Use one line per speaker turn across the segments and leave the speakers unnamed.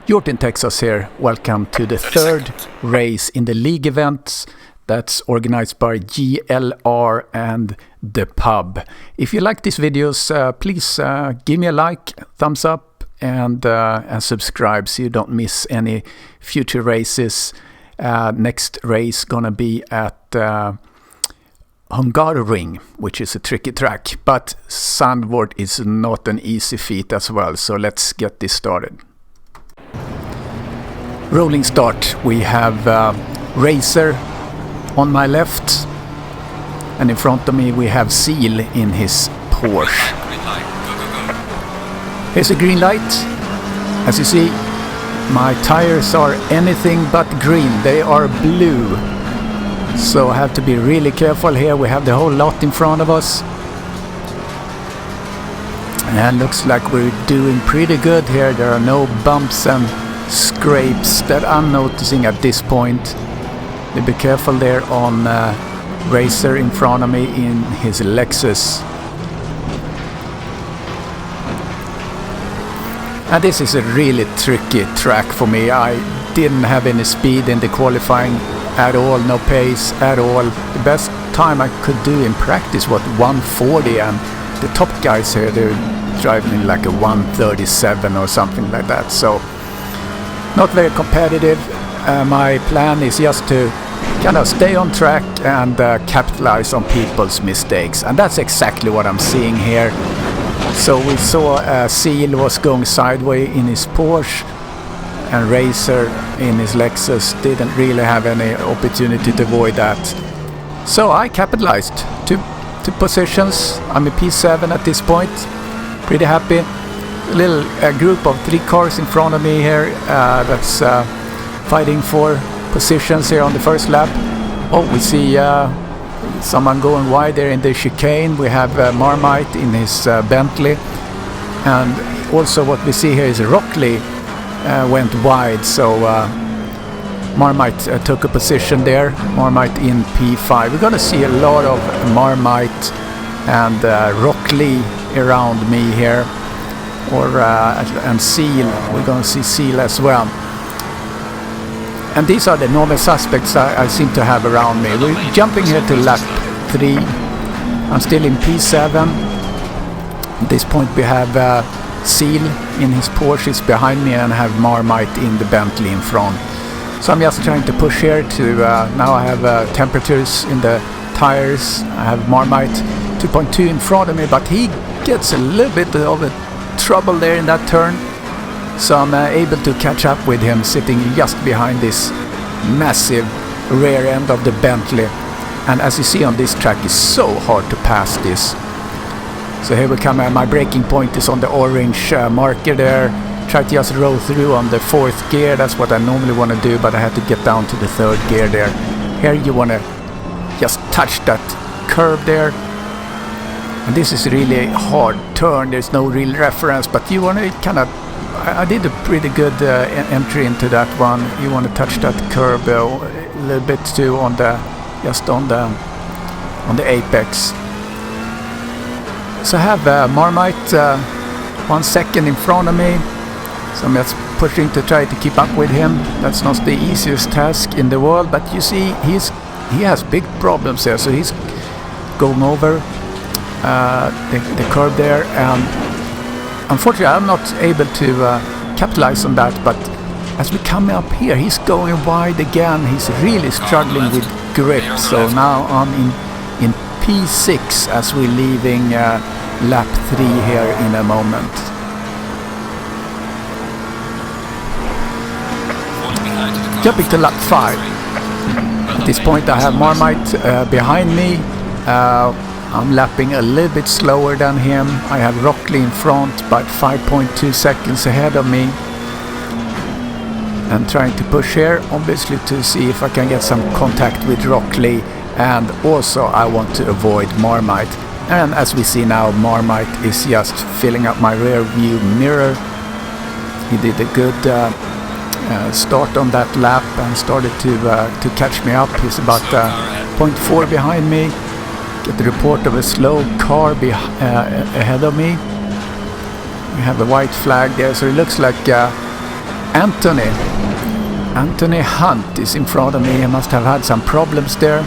Jortin, Texas here. Welcome to the third race in the league event that's organized by GLR and The Pub. If you like these videos, please give me a like, thumbs up, and subscribe so you don't miss any future races. Next race gonna be at Hungaroring, which is a tricky track, but Zandvoort is not an easy feat as well, so let's get this started. Rolling start. We have Racer on my left, and in front of me we have Seal in his Porsche. Here's a green light. As you see, my tires are anything but green, they are blue, so I have to be really careful here. We have the whole lot in front of us, and looks like we're doing pretty good here. There are no bumps and scrapes that I'm noticing at this point. Be careful there on Racer in front of me in his Lexus. And this is a really tricky track for me. I didn't have any speed in the qualifying at all, no pace at all. The best time I could do in practice was 140, and the top guys here, they're driving like a 137 or something like that. So not very competitive. My plan is just to kind of stay on track and capitalize on people's mistakes, and that's exactly what I'm seeing here. So we saw Seal was going sideways in his Porsche, and Racer in his Lexus didn't really have any opportunity to avoid that. So I capitalized two positions. I'm a P7 at this point. Pretty happy. A little group of 3 cars in front of me here that's fighting for positions here on the first lap. Oh, we see someone going wide there in the chicane. We have Marmite in his Bentley, and also what we see here is Rockley went wide, so Marmite took a position there. Marmite in P5. We're gonna see a lot of Marmite and Rockley around me here, and Seal. We're gonna see Seal as well. And these are the normal suspects I seem to have around me. We're jumping here to lap 3. I'm still in P7. At this point we have Seal in his Porsche is behind me, and I have Marmite in the Bentley in front. So I'm just trying to push here to, now I have temperatures in the tires. I have Marmite 2.2 in front of me, but he gets a little bit of a trouble there in that turn. So I'm able to catch up with him sitting just behind this massive rear end of the Bentley. And as you see on this track, it's so hard to pass this. So here we come, my braking point is on the orange marker there. Try to just roll through on the 4th gear, that's what I normally want to do, but I had to get down to the 3rd gear there. Here you want to just touch that curve there. And this is really a hard turn, there's no real reference, but you want to kind of, I did a pretty good entry into that one. You want to touch that curb a little bit too on the, just on the apex. So I have Marmite 1 second in front of me. So I'm just pushing to try to keep up with him. That's not the easiest task in the world, but you see he has big problems there. So he's going over the curb there, and unfortunately I'm not able to capitalize on that, but as we come up here he's going wide again. He's really struggling with grip. So now I'm in P6 as we're leaving lap 3 here in a moment. Jumping to lap 5. At this point I have Marmite behind me. I'm lapping a little bit slower than him. I have Rockley in front, but 5.2 seconds ahead of me. And trying to push here, obviously, to see if I can get some contact with Rockley. And also I want to avoid Marmite. And as we see now, Marmite is just filling up my rear view mirror. He did a good start on that lap and started to catch me up. He's about 0.4 behind me. Get the report of a slow car ahead of me. We have a white flag there, so it looks like Anthony Hunt is in front of me. He must have had some problems there.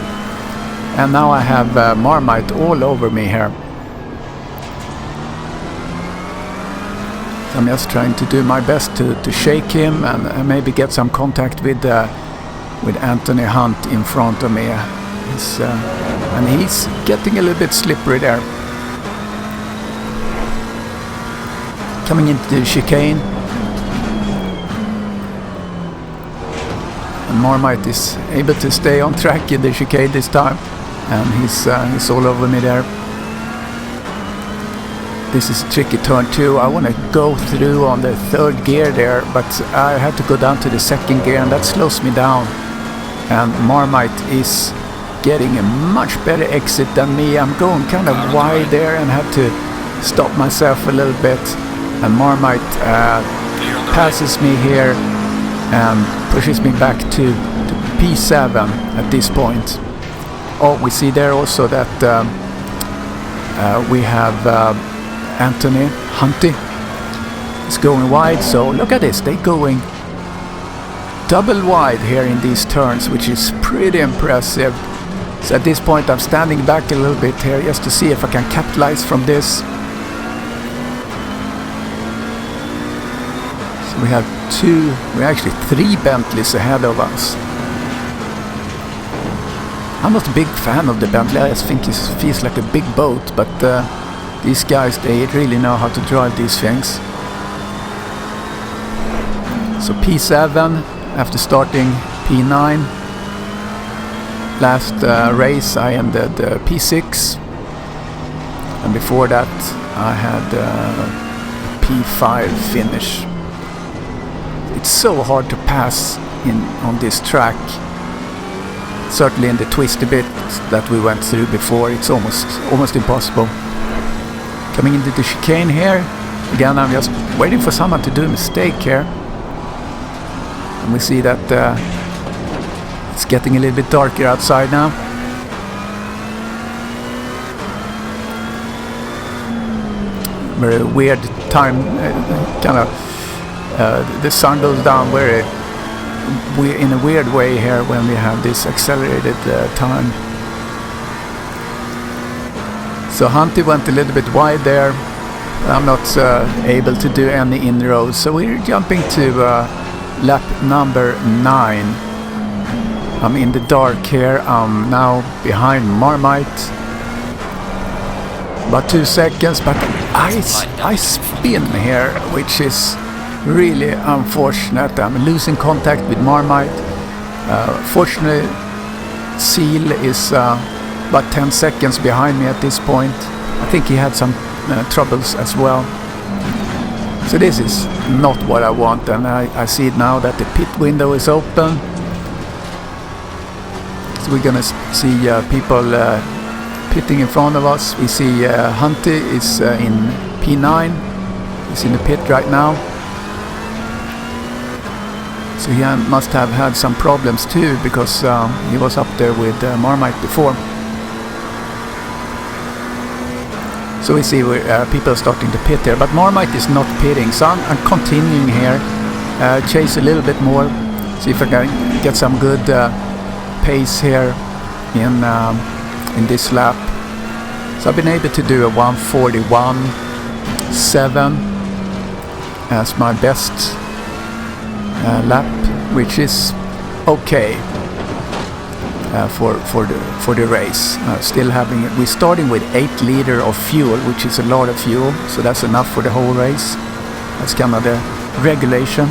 And now I have Marmite all over me here. I'm just trying to do my best to shake him and maybe get some contact with Anthony Hunt in front of me. And he's getting a little bit slippery there. Coming into the chicane. And Marmite is able to stay on track in the chicane this time. And he's all over me there. This is a tricky turn too. I want to go through on the third gear there, but I have to go down to the second gear, and that slows me down. And Marmite is getting a much better exit than me. I'm going kind of wide there and have to stop myself a little bit. And Marmite passes me here and pushes me back to P7 at this point. Oh, we see there also that we have Anthony Hunty is going wide. So look at this, they're going double wide here in these turns, which is pretty impressive. So at this point I'm standing back a little bit here just to see if I can capitalize from this. So we have actually three Bentleys ahead of us. I'm not a big fan of the Bentley. I just think it feels like a big boat, but these guys, they really know how to drive these things. So P7 after starting P9. Last race I ended P6, and before that I had P5 finish. It's so hard to pass on this track. Certainly in the twisty bit that we went through before, it's almost impossible. Coming into the chicane here, again I'm just waiting for someone to do a mistake here. And we see that it's getting a little bit darker outside now. Very weird time, the sun goes down in a weird way here when we have this accelerated time. So Hunty went a little bit wide there. I'm not able to do any in-rows, so we're jumping to lap number 9. I'm in the dark here. I'm now behind Marmite. About 2 seconds, but I spin here, which is really unfortunate. I'm losing contact with Marmite. Fortunately, Seal is about 10 seconds behind me at this point. I think he had some troubles as well. So this is not what I want, and I see it now that the pit window is open. So we're gonna see people pitting in front of us. We see Hunty is in P9. He's in the pit right now. So he must have had some problems too, because he was up there with Marmite before. So we see where people are starting to pit here, but Marmite is not pitting. So I'm continuing here, chase a little bit more, see if I can get some good pace here in this lap. So I've been able to do a 1:41.7 as my best lap, which is okay for the race. We're starting with 8 liters of fuel, which is a lot of fuel, so that's enough for the whole race. That's kind of the regulation.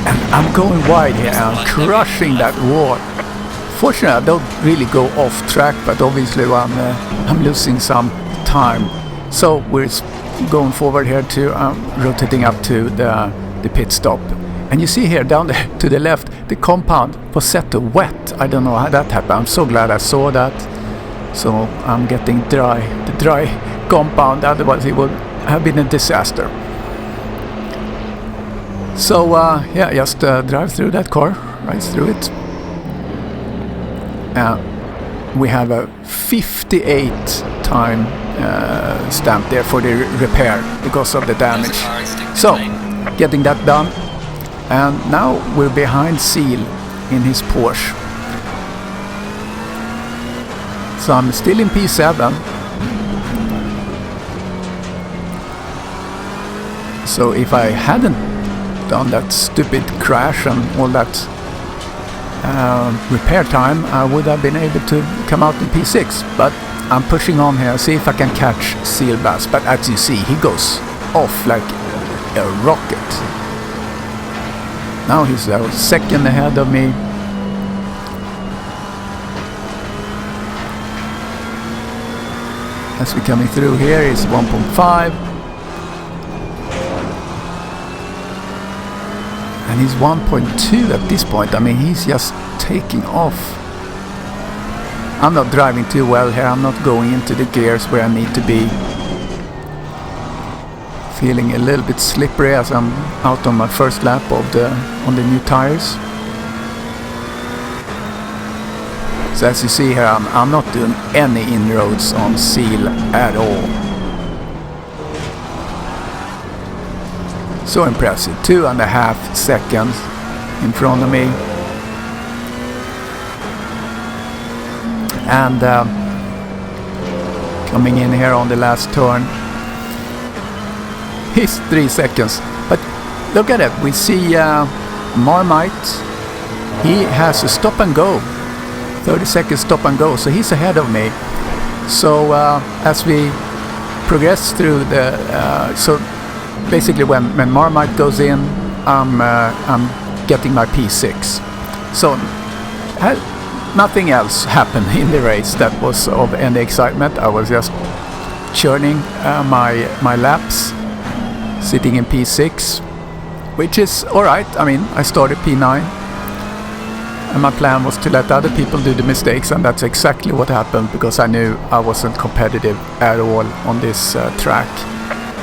And I'm going wide here, I'm crushing that wall. Fortunately, I don't really go off track, but obviously I'm losing some time. So we're going forward here to rotating up to the pit stop. And you see here down there to the left, the compound was set to wet. I don't know how that happened. I'm so glad I saw that. So I'm getting the dry compound, otherwise it would have been a disaster. So just drive through that car, right through it. we have a 58 time stamp there for the repair because of the damage. So, getting that done. And now we're behind Seal in his Porsche. So I'm still in P7. So if I hadn't done that stupid crash and all that repair time, I would have been able to come out in P6. But I'm pushing on here, see if I can catch Seal Bass. But as you see, he goes off like a rocket. Now he's a second ahead of me. As we're coming through here is 1.5. And he's 1.2 at this point. I mean, he's just taking off. I'm not driving too well here. I'm not going into the gears where I need to be. Feeling a little bit slippery as I'm out on my first lap of on the new tires. So as you see here, I'm not doing any inroads on Seal at all. So impressive, 2.5 seconds in front of me. And coming in here on the last turn, he's 3 seconds. But look at it, we see Marmite, he has a stop and go, 30 seconds stop and go, so he's ahead of me. So as we progress through the so basically when Marmite goes in, I'm getting my P6. So nothing else happened in the race that was of any excitement. I was just churning my laps, sitting in P6, which is alright. I mean, I started P9 and my plan was to let other people do the mistakes, and that's exactly what happened because I knew I wasn't competitive at all on this track.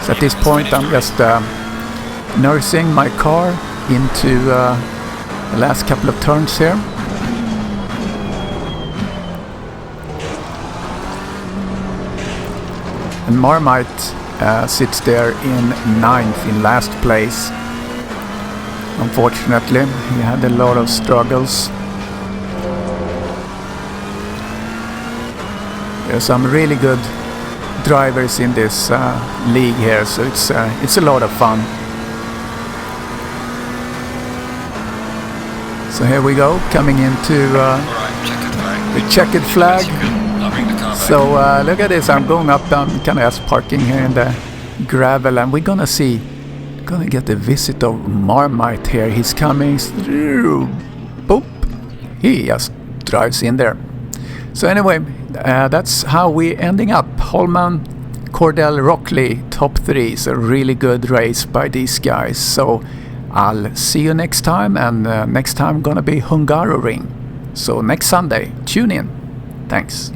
So at this point I'm just nursing my car into the last couple of turns here. And Marmite sits there in 9th, in last place. Unfortunately, he had a lot of struggles. There's some really good drivers in this league here, so it's a lot of fun. So here we go, coming into the checkered flag. So look at this, I'm going up down, kind of just parking here in the gravel, and we're gonna get the visit of Marmite here. He's coming through. Boop. He just drives in there. So anyway, that's how we're ending up. Holman, Cordell, Rockley, top 3. It's a really good race by these guys. So I'll see you next time, and next time gonna be Hungaroring. So next Sunday, tune in. Thanks.